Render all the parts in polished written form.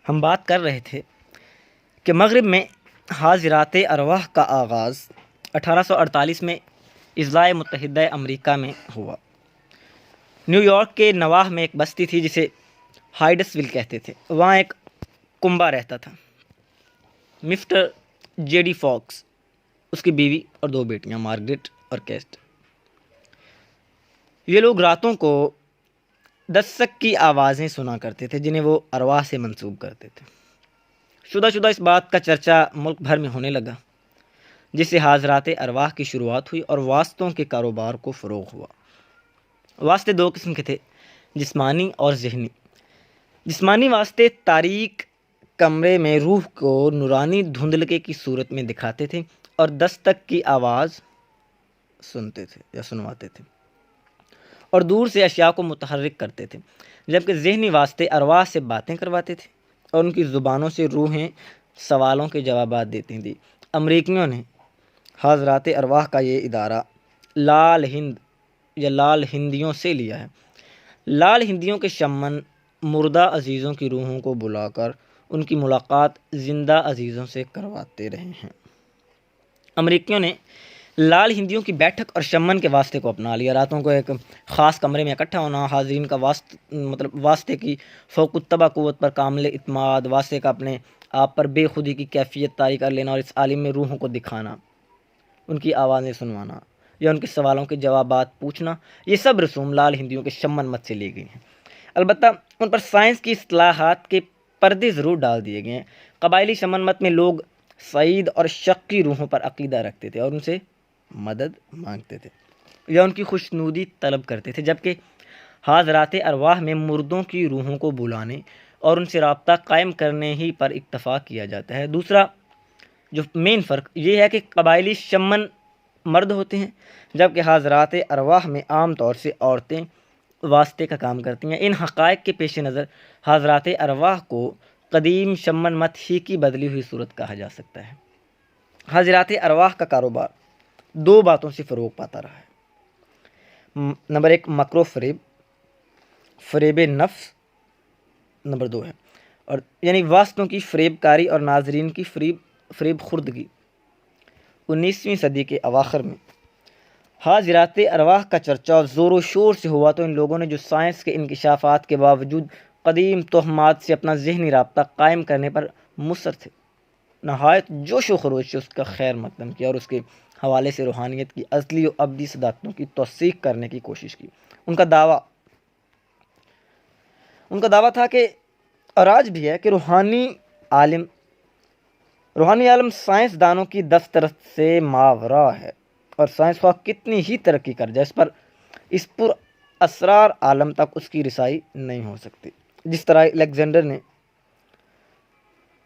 ہم بات کر رہے تھے کہ مغرب میں حاضرات ارواح کا آغاز 1848 میں اضلاع متحدہ امریکہ میں ہوا۔ نیو یارک کے نواح میں ایک بستی تھی جسے ہائیڈس ویل کہتے تھے۔ وہاں ایک کنبہ رہتا تھا، مسٹر جے ڈی فاکس، اس کی بیوی اور 2 بیٹیاں مارگریٹ اور کیسٹ۔ یہ لوگ راتوں کو دستک کی آوازیں سنا کرتے تھے جنہیں وہ ارواح سے منسوب کرتے تھے۔ شدہ اس بات کا چرچا ملک بھر میں ہونے لگا، جس سے حاضرات ارواح کی شروعات ہوئی اور واسطوں کے کاروبار کو فروغ ہوا۔ واسطے 2 قسم کے تھے، جسمانی اور ذہنی۔ جسمانی واسطے تاریک کمرے میں روح کو نورانی دھندلکے کی صورت میں دکھاتے تھے اور دستک کی آواز سنتے تھے یا سنواتے تھے اور دور سے اشیاء کو متحرک کرتے تھے، جبکہ ذہنی واسطے ارواح سے باتیں کرواتے تھے اور ان کی زبانوں سے روحیں سوالوں کے جوابات دیتی تھیں۔ امریکیوں نے حاضرات ارواح کا یہ ادارہ لال ہند یا لال ہندیوں سے لیا ہے۔ لال ہندیوں کے شمن مردہ عزیزوں کی روحوں کو بلا کر ان کی ملاقات زندہ عزیزوں سے کرواتے رہے ہیں۔ امریکیوں نے لال ہندیوں کی بیٹھک اور شمن کے واسطے کو اپنا لیا۔ راتوں کو ایک خاص کمرے میں اکٹھا ہونا، حاضرین کا واسطے کی فوق الطبع قوت پر کامل اعتماد، واسطے کا اپنے آپ پر بے خودی کی کیفیت طاری کر لینا اور اس عالم میں روحوں کو دکھانا، ان کی آوازیں سنوانا یا ان کے سوالوں کے جوابات پوچھنا، یہ سب رسوم لال ہندیوں کے شمن مت سے لی گئی ہیں۔ البتہ ان پر سائنس کی اصطلاحات کے پردے ضرور ڈال دیے گئے ہیں۔ قبائلی شمن مت میں لوگ سعید اور شقی روحوں پر عقیدہ رکھتے تھے اور ان سے مدد مانگتے تھے یا ان کی خوشنودی طلب کرتے تھے، جبکہ حاضرات ارواح میں مردوں کی روحوں کو بلانے اور ان سے رابطہ قائم کرنے ہی پر اکتفا کیا جاتا ہے۔ دوسرا جو مین فرق یہ ہے کہ قبائلی شمن مرد ہوتے ہیں، جبکہ حاضرات ارواح میں عام طور سے عورتیں واسطے کا کام کرتی ہیں۔ ان حقائق کے پیش نظر حاضرات ارواح کو قدیم شمن مت ہی کی بدلی ہوئی صورت کہا جا سکتا ہے۔ حاضرات ارواح کا کاروبار 2 باتوں سے فروغ پاتا رہا ہے۔ نمبر 1 مکر و فریب، فریب نفس نمبر 2 ہے، اور یعنی واسطوں کی فریب کاری اور ناظرین کی فریب خوردگی۔ 19ویں صدی کے اواخر میں حاضرات ارواح کا چرچا زور و شور سے ہوا تو ان لوگوں نے جو سائنس کے انکشافات کے باوجود قدیم توہمات سے اپنا ذہنی رابطہ قائم کرنے پر مصر تھے، نہایت جوش و خروش سے اس کا خیر مقدم کیا اور اس کے حوالے سے روحانیت کی ازلی و ابدی صداقتوں کی توثیق کرنے کی کوشش کی۔ ان کا دعویٰ تھا کہ اور آج بھی ہے کہ روحانی عالم سائنس دانوں کی دسترس سے ماورا ہے اور سائنس خواہ کتنی ہی ترقی کر جائے اس پر اسرار عالم تک اس کی رسائی نہیں ہو سکتی۔ جس طرح الیگزینڈر نے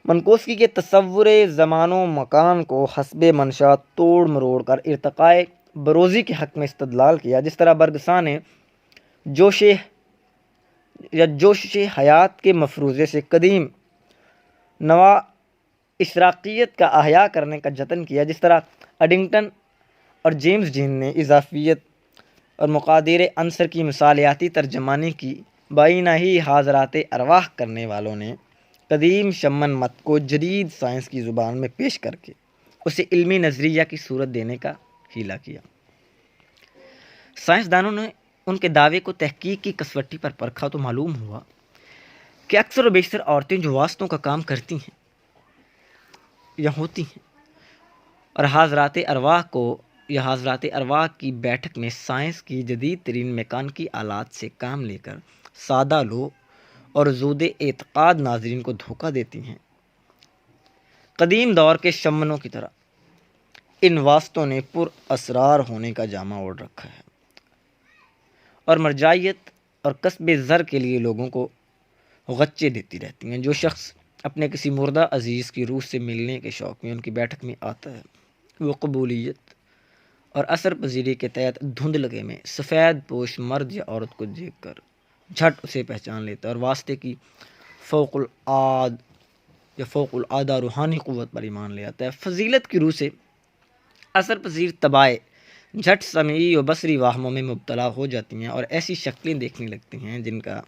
منکوسکی کے تصور زمان و مکان کو حسب منشا توڑ مروڑ کر ارتقاء بروزی کے حق میں استدلال کیا، جس طرح برگسا نے جوش حیات کے مفروضے سے قدیم نوا اشراقیت کا احیاء کرنے کا جتن کیا، جس طرح اڈنگٹن اور جیمز ڈین نے اضافیت اور مقادیر عنصر کی مثالیاتی ترجمانی کی، بائینہ ہی حاضرات ارواح کرنے والوں نے قدیم شمن مت کو جدید سائنس کی زبان میں پیش کر کے اسے علمی نظریہ کی صورت دینے کا ہیلہ کیا۔ سائنسدانوں نے ان کے دعوے کو تحقیق کی کسوٹی پر پرکھا تو معلوم ہوا کہ اکثر و بیشتر عورتیں جو واسطوں کا کام کرتی ہیں یا ہوتی ہیں اور حاضرات ارواح کی بیٹھک میں سائنس کی جدید ترین میکانیکی آلات سے کام لے کر سادہ لو اور زود اعتقاد ناظرین کو دھوکہ دیتی ہیں، قدیم دور کے شمنوں کی طرح ان واسطوں نے پر اسرار ہونے کا جامہ اوڑھ رکھا ہے اور مرجعیت اور کسب زر کے لیے لوگوں کو غچے دیتی رہتی ہیں۔ جو شخص اپنے کسی مردہ عزیز کی روح سے ملنے کے شوق میں ان کی بیٹھک میں آتا ہے، وہ قبولیت اور اثر پذیری کے تحت دھندلکے میں سفید پوش مرد یا عورت کو دیکھ کر جھٹ اسے پہچان لیتا ہے اور واسطے کی فوق العادہ روحانی قوت پر ایمان لے آتا ہے۔ فضیلت کی روح سے اثر پذیر طبائع جھٹ سمعی و بصری واہموں میں مبتلا ہو جاتی ہیں اور ایسی شکلیں دیکھنے لگتی ہیں جن کا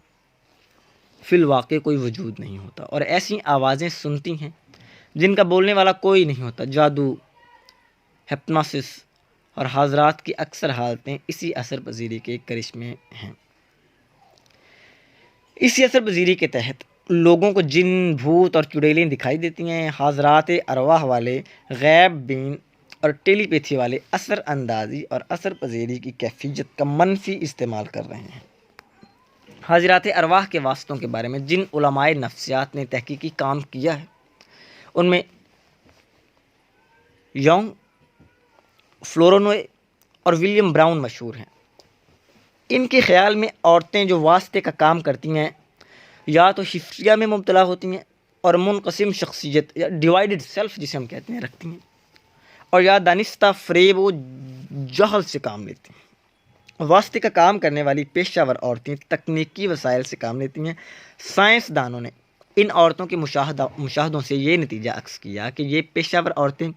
فی الواقع کوئی وجود نہیں ہوتا، اور ایسی آوازیں سنتی ہیں جن کا بولنے والا کوئی نہیں ہوتا۔ جادو، ہپنوسس اور حاضرات کی اکثر حالتیں اسی اثر پذیری کے کرشمے ہیں۔ اسی اثر پذیری کے تحت لوگوں کو جن، بھوت اور چڑیلیں دکھائی دیتی ہیں۔ حاضرات ارواح والے غیب بین اور ٹیلی پیتھی والے اثر اندازی اور اثر پذیری کی کیفیت کا منفی استعمال کر رہے ہیں۔ حاضرات ارواح کے واسطوں کے بارے میں جن علماء نفسیات نے تحقیقی کام کیا ہے ان میں یونگ، فلورونوے اور ولیم براؤن مشہور ہیں۔ ان کے خیال میں عورتیں جو واسطے کا کام کرتی ہیں یا تو ہسٹریا میں مبتلا ہوتی ہیں اور منقسم شخصیت یا ڈیوائیڈڈ سیلف جسے ہم کہتے ہیں رکھتی ہیں، اور یا دانستہ فریب و جہل سے کام لیتی ہیں۔ واسطے کا کام کرنے والی پیشہ ور عورتیں تکنیکی وسائل سے کام لیتی ہیں۔ سائنسدانوں نے ان عورتوں کے مشاہدوں سے یہ نتیجہ اخذ کیا کہ یہ پیشہ ور عورتیں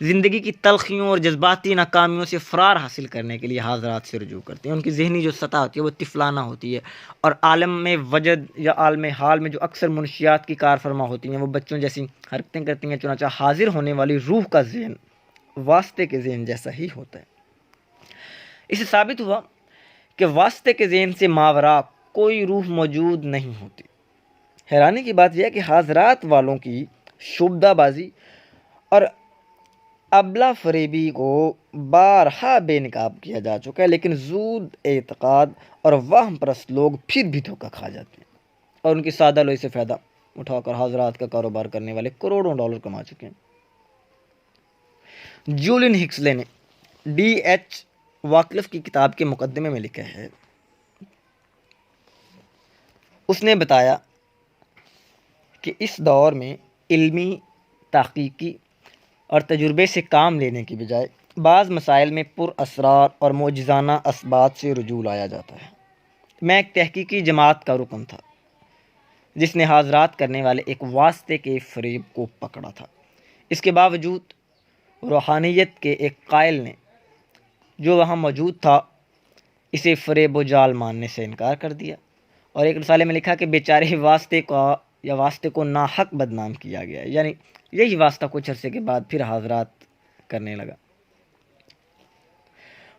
زندگی کی تلخیوں اور جذباتی ناکامیوں سے فرار حاصل کرنے کے لیے حاضرات سے رجوع کرتی ہیں۔ ان کی ذہنی جو سطح ہوتی ہے وہ طفلانہ ہوتی ہے، اور عالم میں وجد یا عالم حال میں جو اکثر منشیات کی کار فرما ہوتی ہیں وہ بچوں جیسی حرکتیں کرتی ہیں۔ چنانچہ حاضر ہونے والی روح کا ذہن واسطے کے ذہن جیسا ہی ہوتا ہے۔ اس سے ثابت ہوا کہ واسطے کے ذہن سے ماوراء کوئی روح موجود نہیں ہوتی۔ حیرانی کی بات یہ ہے کہ حاضرات والوں کی شعبدہ بازی اور ابلا فریبی کو بارہا بے نقاب کیا جا چکا ہے، لیکن زود اعتقاد اور وہم پرست لوگ پھر بھی دھوکہ کھا جاتے ہیں اور ان کی سادہ لوئی سے فائدہ اٹھا کر حاضرات کا کاروبار کرنے والے کروڑوں ڈالر کما چکے ہیں۔ جولین ہکسلے نے ڈی ایچ واکلف کی کتاب کے مقدمے میں لکھا ہے، اس نے بتایا کہ اس دور میں علمی، تحقیقی اور تجربے سے کام لینے کی بجائے بعض مسائل میں پر اسرار اور معجزانہ اسبات سے رجوع لایا جاتا ہے۔ میں ایک تحقیقی جماعت کا رکن تھا جس نے حاضرات کرنے والے ایک واسطے کے فریب کو پکڑا تھا۔ اس کے باوجود روحانیت کے ایک قائل نے جو وہاں موجود تھا اسے فریب و جال ماننے سے انکار کر دیا، اور ایک رسالے میں لکھا کہ بیچارے واسطے کو ناحق بدنام کیا گیا ہے، یعنی یہی واسطہ کچھ عرصے کے بعد پھر حاضرات کرنے لگا۔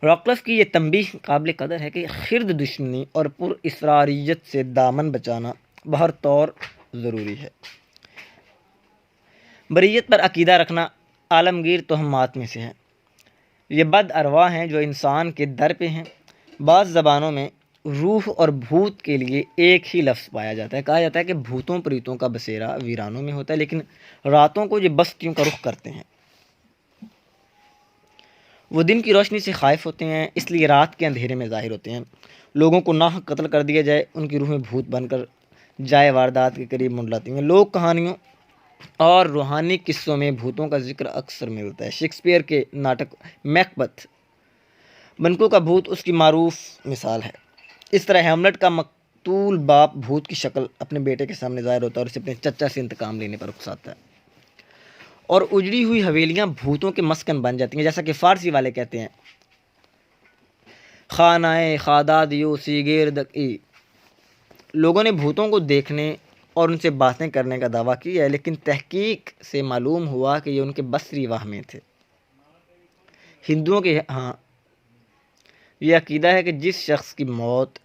راکلف کی یہ تنبیہ قابل قدر ہے کہ خرد دشمنی اور پر اسراریت سے دامن بچانا بہر طور ضروری ہے۔ بریت پر عقیدہ رکھنا عالمگیر تہمات میں سے ہے۔ یہ بد ارواح ہیں جو انسان کے در پہ ہیں۔ بعض زبانوں میں روح اور بھوت کے لیے ایک ہی لفظ پایا جاتا ہے۔ کہا جاتا ہے کہ بھوتوں پریتوں کا بسیرا ویرانوں میں ہوتا ہے، لیکن راتوں کو یہ بستیوں کا رخ کرتے ہیں۔ وہ دن کی روشنی سے خائف ہوتے ہیں، اس لیے رات کے اندھیرے میں ظاہر ہوتے ہیں۔ لوگوں کو ناحق قتل کر دیا جائے، ان کی روحیں بھوت بن کر جائے واردات کے قریب منڈلاتی ہیں۔ لوک کہانیوں اور روحانی قصوں میں بھوتوں کا ذکر اکثر ملتا ہے۔ شیکسپیئر کے ناٹک میکبتھ بنکو کا بھوت اس کی معروف مثال ہے۔ اس طرح ہیملٹ کا مقتول باپ بھوت کی شکل اپنے بیٹے کے سامنے ظاہر ہوتا ہے اور اسے اپنے چچا سے انتقام لینے پر اکساتا ہے، اور اجڑی ہوئی حویلیاں بھوتوں کے مسکن بن جاتی ہیں، جیسا کہ فارسی والے کہتے ہیں خانہ خاداد یو سی گیردکی۔ لوگوں نے بھوتوں کو دیکھنے اور ان سے باتیں کرنے کا دعویٰ کیا ہے، لیکن تحقیق سے معلوم ہوا کہ یہ ان کے بصری وہمیں تھے۔ ہندوؤں کے ہاں یہ عقیدہ ہے کہ جس شخص کی موت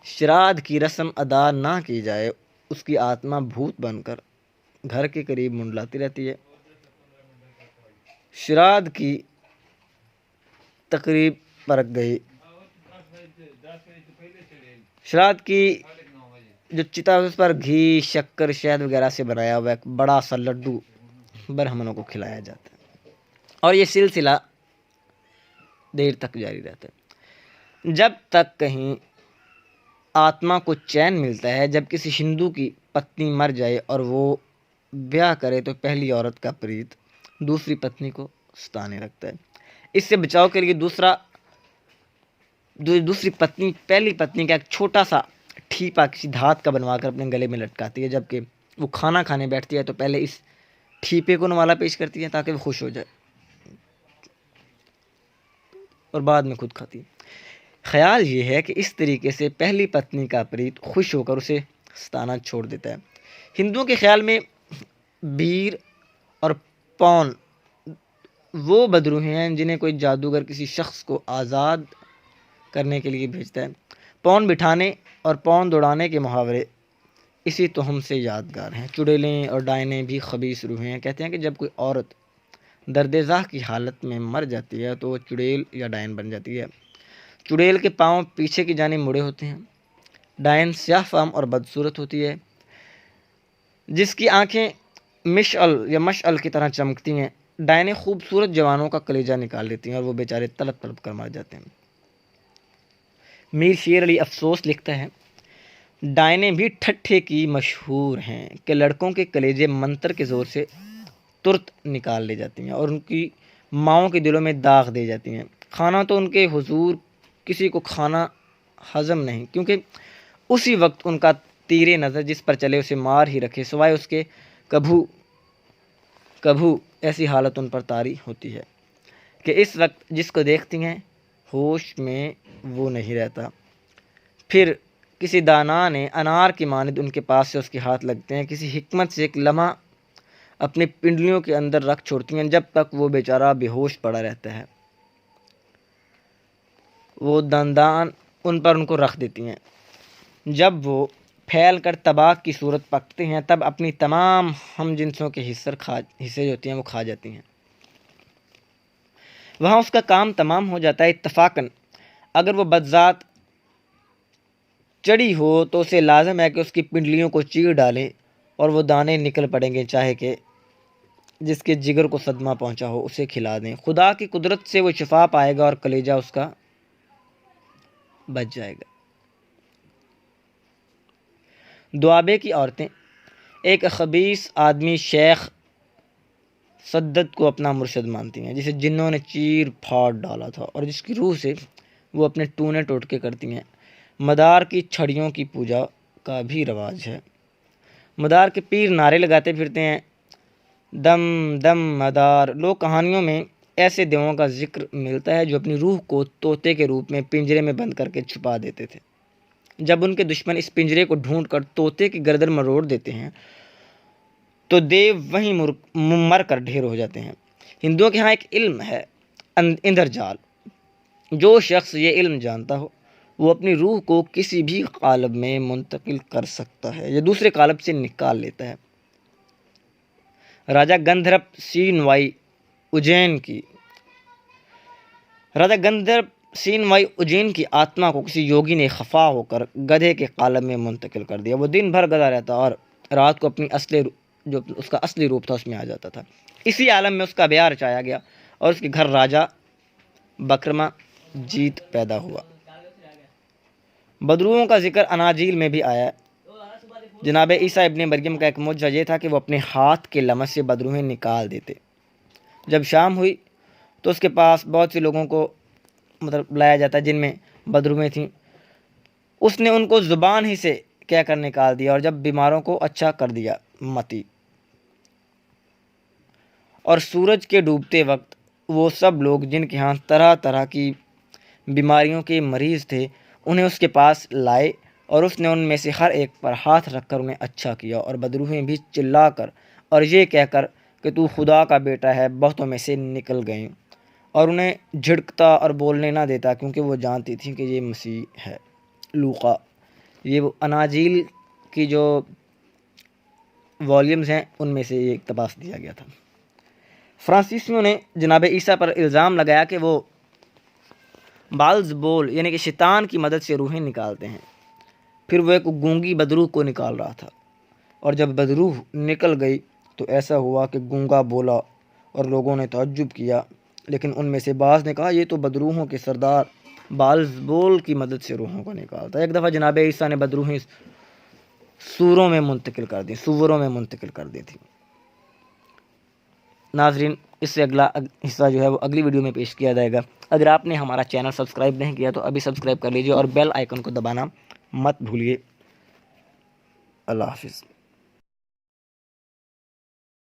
شراد کی رسم ادا نہ کی جائے اس کی آتما بھوت بن کر گھر کے قریب منڈلاتی رہتی ہے۔ شراد کی تقریب پر گئی، شراد کی جو چتا ہے اس پر گھی، شکر، شہد وغیرہ سے بنایا ہوا ایک بڑا سا لڈو برہمنوں کو کھلایا جاتا ہے، اور یہ سلسلہ دیر تک جاری رہتا ہے جب تک کہیں آتما کو چین ملتا ہے۔ جب کسی ہندو کی پتنی مر جائے اور وہ بیاہ کرے تو پہلی عورت کا پریت دوسری پتنی کو ستانے لگتا ہے۔ اس سے بچاؤ کے لیے دوسری پتنی پہلی پتنی کا ایک چھوٹا سا ٹھیپا کسی دھات کا بنوا کر اپنے گلے میں لٹکاتی ہے۔ جبکہ وہ کھانا کھانے بیٹھتی ہے تو پہلے اس ٹھیپے کو نوالا پیش کرتی ہے تاکہ وہ خوش ہو جائے، اور بعد میں خود کھاتی ہے۔ خیال یہ ہے کہ اس طریقے سے پہلی پتنی کا پریت خوش ہو کر اسے ستانا چھوڑ دیتا ہے۔ ہندوؤں کے خیال میں بیر اور پون وہ بدروح ہیں جنہیں کوئی جادوگر کسی شخص کو آزاد کرنے کے لیے بھیجتا ہے۔ پون بٹھانے اور پون دوڑانے کے محاورے اسی تہم سے یادگار ہیں۔ چڑیلیں اور ڈائنیں بھی خبیث روحیں ہیں۔ کہتے ہیں کہ جب کوئی عورت درد ذاہ کی حالت میں مر جاتی ہے تو وہ چڑیل یا ڈائن بن جاتی ہے۔ چڑیل کے پاؤں پیچھے کی جانب مڑے ہوتے ہیں۔ ڈائن سیاہ فام اور بدصورت ہوتی ہے، جس کی آنکھیں مشعل کی طرح چمکتی ہیں۔ ڈائنیں خوبصورت جوانوں کا کلیجہ نکال لیتی ہیں اور وہ بیچارے تڑپ تڑپ کر مر جاتے ہیں۔ میر شیر علی افسوس لکھتا ہے، ڈائنیں بھی ٹھٹھے کی مشہور ہیں کہ لڑکوں کے کلیجے منتر کے زور سے ترت نکال لی جاتی ہیں اور ان کی ماؤں کے دلوں میں داغ دے جاتی ہیں۔ کھانا تو ان کے حضور کسی کو کھانا ہضم نہیں، کیونکہ اسی وقت ان کا تیر نظر جس پر چلے اسے مار ہی رکھے، سوائے اس کے کبھو ایسی حالت ان پر طاری ہوتی ہے کہ اس وقت جس کو دیکھتی ہیں ہوش میں وہ نہیں رہتا۔ پھر کسی دانا نے انار کی مانند ان کے پاس سے اس کے ہاتھ لگتے ہیں، کسی حکمت سے ایک لمحہ اپنی پنڈلیوں کے اندر رکھ چھوڑتی ہیں جب تک وہ بیچارہ بے ہوش پڑا رہتا ہے۔ وہ دندان ان کو رکھ دیتی ہیں۔ جب وہ پھیل کر طباق کی صورت پکتے ہیں تب اپنی تمام ہم جنسوں کے حصے جو ہوتے ہیں وہ کھا جاتی ہیں۔ وہاں اس کا کام تمام ہو جاتا ہے۔ اتفاقاً اگر وہ بدذات چڑی ہو تو اسے لازم ہے کہ اس کی پنڈلیوں کو چیر ڈالے اور وہ دانے نکل پڑیں گے، چاہے کہ جس کے جگر کو صدمہ پہنچا ہو اسے کھلا دیں۔ خدا کی قدرت سے وہ شفا پائے گا اور کلیجہ اس کا بچ جائے گا۔ دوآبے کی عورتیں ایک خبیث آدمی شیخ سدد کو اپنا مرشد مانتی ہیں، جسے جنوں نے چیر پھاڑ ڈالا تھا اور جس کی روح سے وہ اپنے ٹونے ٹوٹکے کرتی ہیں۔ مدار کی چھڑیوں کی پوجا کا بھی رواج ہے۔ مدار کے پیر نعرے لگاتے پھرتے ہیں، دم دم مدار۔ لوک کہانیوں میں ایسے دیووں کا ذکر ملتا ہے جو اپنی روح کو طوطے کے روپ میں پنجرے میں بند کر کے چھپا دیتے تھے۔ جب ان کے دشمن اس پنجرے کو ڈھونڈ کر طوطے کی گردن مروڑ دیتے ہیں تو دیو وہیں مر کر ڈھیر ہو جاتے ہیں۔ ہندوؤں کے ہاں ایک علم ہے اندرجال۔ جو شخص یہ علم جانتا ہو وہ اپنی روح کو کسی بھی قالب میں منتقل کر سکتا ہے یا دوسرے قالب سے نکال لیتا ہے۔ راجہ گندھرپ سین وائی اجین کی آتما کو کسی یوگی نے خفا ہو کر گدھے کے قالب میں منتقل کر دیا۔ وہ دن بھر گدھا رہتا اور رات کو اس کا اصلی روپ تھا اس میں آ جاتا تھا۔ اسی عالم میں اس کا بیاہ رچایا گیا اور اس کے گھر راجہ بکرما جیت پیدا ہوا۔ بدروحوں کا ذکر اناجیل میں بھی آیا ہے۔ جناب عیسیٰ ابن مریم کا ایک معجزہ یہ تھا کہ وہ اپنے ہاتھ کے لمس سے بدروحیں نکال دیتے۔ جب شام ہوئی تو اس کے پاس بہت سے لوگوں کو لایا جاتا جن میں بدروحیں تھیں۔ اس نے ان کو زبان ہی سے کہہ کر نکال دیا اور جب بیماروں کو اچھا کر دیا متی۔ اور سورج کے ڈوبتے وقت وہ سب لوگ جن کے ہاں طرح طرح کی بیماریوں کے مریض تھے انہیں اس کے پاس لائے اور اس نے ان میں سے ہر ایک پر ہاتھ رکھ کر انہیں اچھا کیا، اور بدروحیں بھی چلا کر اور یہ کہہ کر کہ تو خدا کا بیٹا ہے بہتوں میں سے نکل گئیں، اور انہیں جھڑکتا اور بولنے نہ دیتا کیونکہ وہ جانتی تھیں کہ یہ مسیح ہے۔ لوقا، یہ وہ اناجیل کی جو والیومز ہیں ان میں سے یہ اقتباس دیا گیا تھا۔ فرانسیسیوں نے جناب عیسیٰ پر الزام لگایا کہ وہ بالزبول یعنی کہ شیطان کی مدد سے روحیں نکالتے ہیں۔ پھر وہ ایک گونگی بدروح کو نکال رہا تھا، اور جب بدروح نکل گئی تو ایسا ہوا کہ گونگا بولا اور لوگوں نے تعجب کیا، لیکن ان میں سے بعض نے کہا یہ تو بدروحوں کے سردار بالزبول کی مدد سے روحوں کو نکالتا ہے۔ ایک دفعہ جناب عیسیٰ نے بدروحیں سوروں میں منتقل کر دی تھی۔ ناظرین، اس سے اگلا حصہ جو ہے وہ اگلی ویڈیو میں پیش کیا جائے گا۔ اگر آپ نے ہمارا چینل سبسکرائب نہیں کیا تو ابھی سبسکرائب کر لیجیے اور بیل آئیکن کو دبانا مت بھولیے۔ اللہ حافظ۔